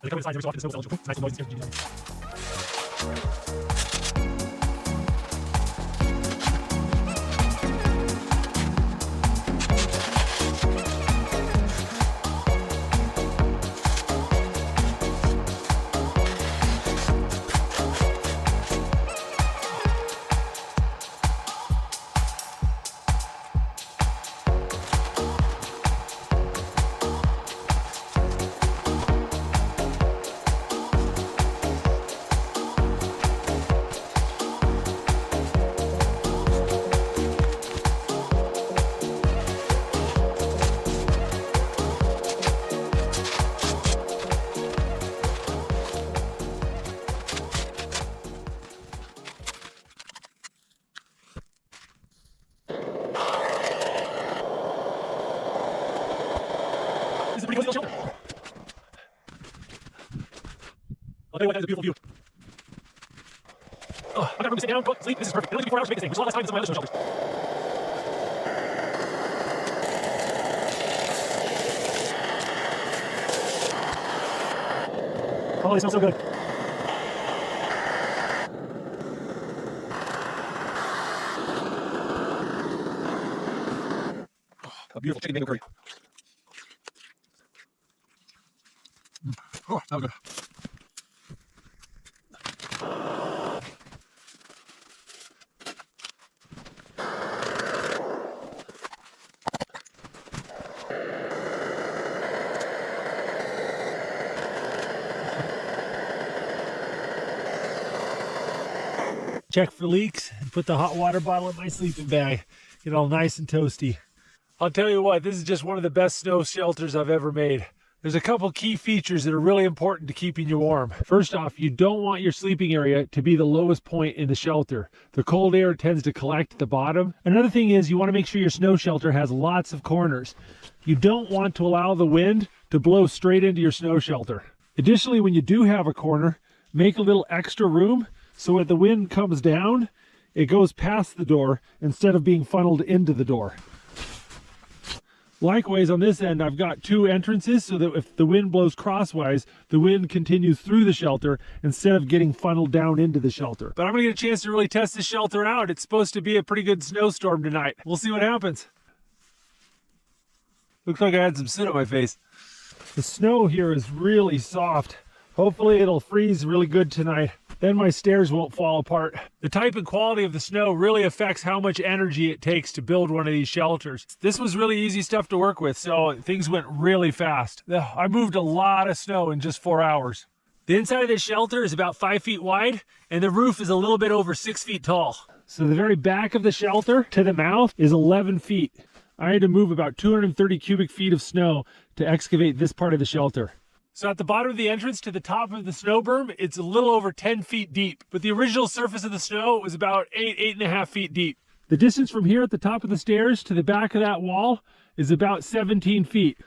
They come inside every so often, the snow will nice little noise. This is a pretty cozy little shelter. I'll tell you what, that is a beautiful view. Oh, I've got room to sit down, cook, sleep. This is perfect. It only took me 4 hours to make this thing, which is a lot less time than some of my other snow shelters. Oh, they smell so good. A beautiful chicken mango curry. Oh, that was good. Check for leaks and put the hot water bottle in my sleeping bag. Get all nice and toasty. I'll tell you what, this is just one of the best snow shelters I've ever made. There's a couple key features that are really important to keeping you warm. First off, you don't want your sleeping area to be the lowest point in the shelter. The cold air tends to collect at the bottom. Another thing is you want to make sure your snow shelter has lots of corners. You don't want to allow the wind to blow straight into your snow shelter. Additionally, when you do have a corner, make a little extra room so when the wind comes down, it goes past the door instead of being funneled into the door. Likewise, on this end, I've got 2 entrances so that if the wind blows crosswise, the wind continues through the shelter instead of getting funneled down into the shelter. But I'm gonna get a chance to really test the shelter out. It's supposed to be a pretty good snowstorm tonight. We'll see what happens. Looks like I had some soot on my face. The snow here is really soft. Hopefully it'll freeze really good tonight. Then my stairs won't fall apart. The type and quality of the snow really affects how much energy it takes to build one of these shelters. This was really easy stuff to work with, so things went really fast. I moved a lot of snow in just 4 hours. The inside of this shelter is about 5 feet wide, and the roof is a little bit over 6 feet tall. So the very back of the shelter to the mouth is 11 feet. I had to move about 230 cubic feet of snow to excavate this part of the shelter. So at the bottom of the entrance to the top of the snow berm, it's a little over 10 feet deep, but the original surface of the snow was about 8.5 feet deep. The distance from here at the top of the stairs to the back of that wall is about 17 feet.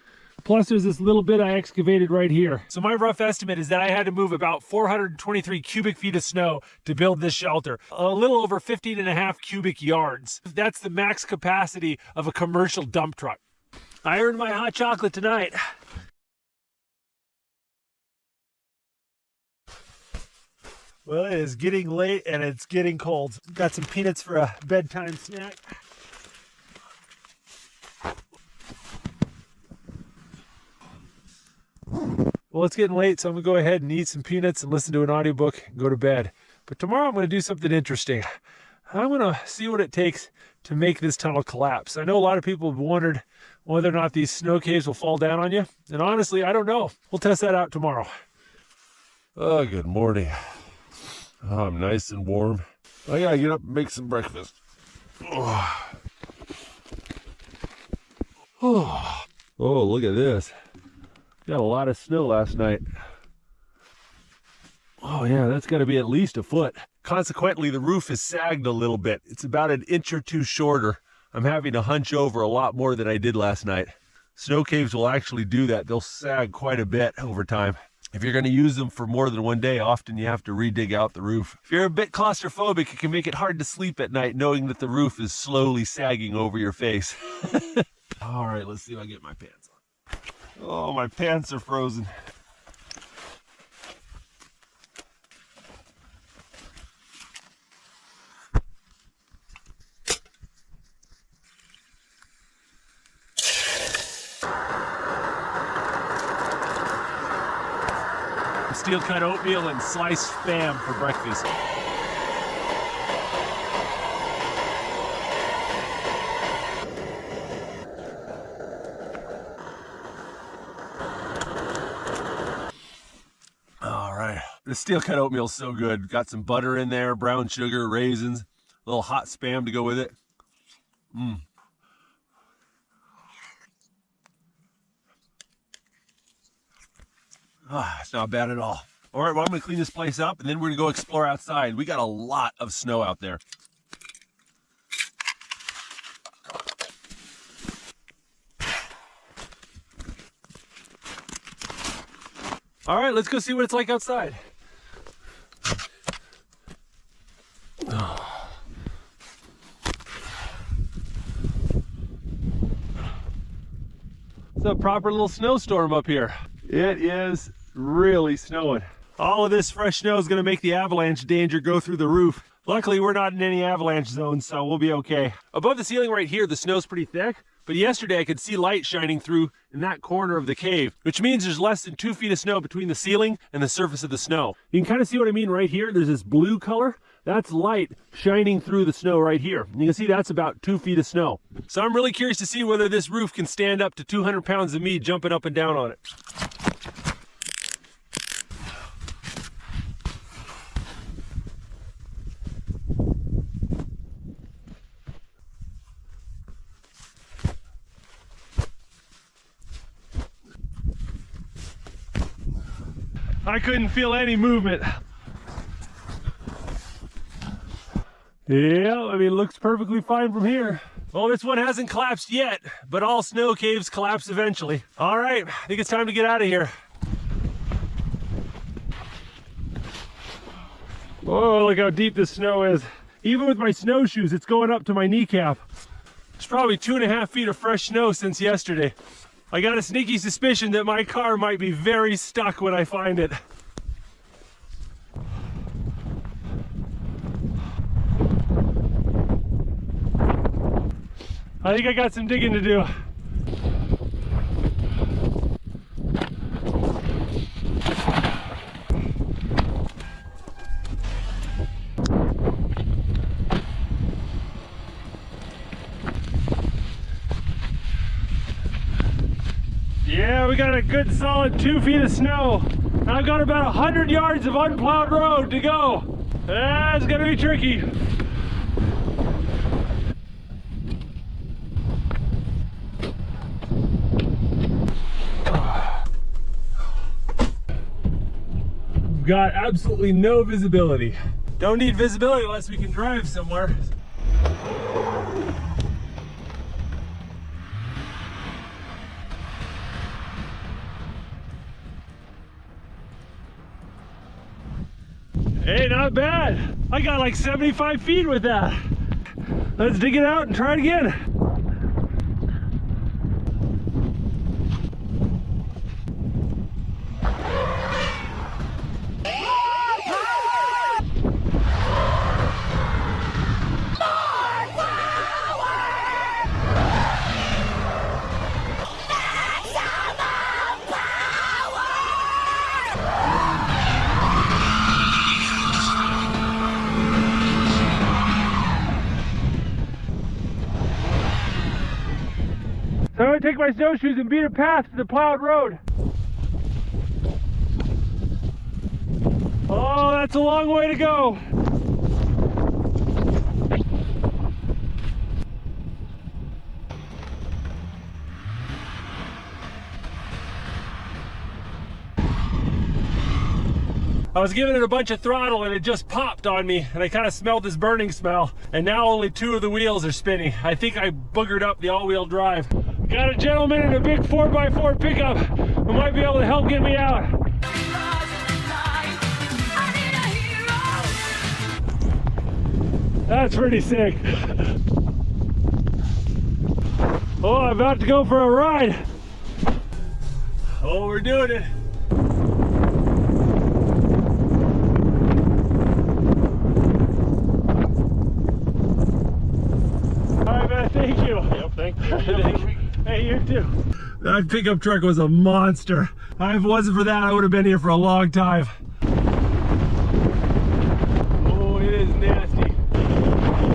Plus there's this little bit I excavated right here. So my rough estimate is that I had to move about 423 cubic feet of snow to build this shelter. A little over 15.5 cubic yards. That's the max capacity of a commercial dump truck. I earned my hot chocolate tonight. Well, it is getting late and it's getting cold. Got some peanuts for a bedtime snack. Well, it's getting late, so I'm gonna go ahead and eat some peanuts and listen to an audiobook and go to bed. But tomorrow I'm gonna do something interesting. I'm gonna see what it takes to make this tunnel collapse. I know a lot of people have wondered whether or not these snow caves will fall down on you. And honestly, I don't know. We'll test that out tomorrow. Oh, good morning. Oh, I'm nice and warm. I gotta get up and make some breakfast. Oh, look at this. Got a lot of snow last night. Oh yeah, that's gotta be at least a foot. Consequently, the roof is sagged a little bit. It's about an inch or two shorter. I'm having to hunch over a lot more than I did last night. Snow caves will actually do that. They'll sag quite a bit over time. If you're going to use them for more than one day, often you have to re-dig out the roof. If you're a bit claustrophobic, it can make it hard to sleep at night knowing that the roof is slowly sagging over your face. All right, let's see if I get my pants on. Oh, my pants are frozen. Steel cut oatmeal and sliced spam for breakfast. All right, the steel cut oatmeal is so good. Got some butter in there, brown sugar, raisins, a little hot spam to go with it. It's not bad at all. All right, well, I'm gonna clean this place up and then we're gonna go explore outside. We got a lot of snow out there. All right, let's go see what it's like outside. It's a proper little snowstorm up here. It is really snowing. All of this fresh snow is going to make the avalanche danger go through the roof. Luckily, we're not in any avalanche zones, so we'll be okay. Above the ceiling right here, the snow's pretty thick, but yesterday I could see light shining through in that corner of the cave, which means there's less than 2 feet of snow between the ceiling and the surface of the snow. You can kind of see what I mean right here. There's this blue color. That's light shining through the snow right here. You can see that's about 2 feet of snow. So I'm really curious to see whether this roof can stand up to 200 pounds of me jumping up and down on it. I couldn't feel any movement. Yeah, I mean, it looks perfectly fine from here. Well, this one hasn't collapsed yet, but all snow caves collapse eventually. All right, I think it's time to get out of here. Oh, look how deep this snow is. Even with my snowshoes, it's going up to my kneecap. It's probably 2.5 feet of fresh snow since yesterday. I got a sneaky suspicion that my car might be very stuck when I find it. I think I got some digging to do. Yeah, we got a good solid 2 feet of snow. I've got about 100 yards of unplowed road to go. That's gonna be tricky. We've got absolutely no visibility. Don't need visibility unless we can drive somewhere. Hey, not bad. I got like 75 feet with that. Let's dig it out and try it again. So I'm gonna take my snowshoes and beat a path to the plowed road. Oh, that's a long way to go. I was giving it a bunch of throttle and it just popped on me and I kind of smelled this burning smell, and now only 2 of the wheels are spinning. I think I boogered up the all-wheel drive. Got a gentleman in a big 4x4 pickup who might be able to help get me out. That's pretty sick. Oh, I'm about to go for a ride. Oh, we're doing it. All right, man, thank you. Yep, thank you. Hey, you too. That pickup truck was a monster. If it wasn't for that, I would have been here for a long time.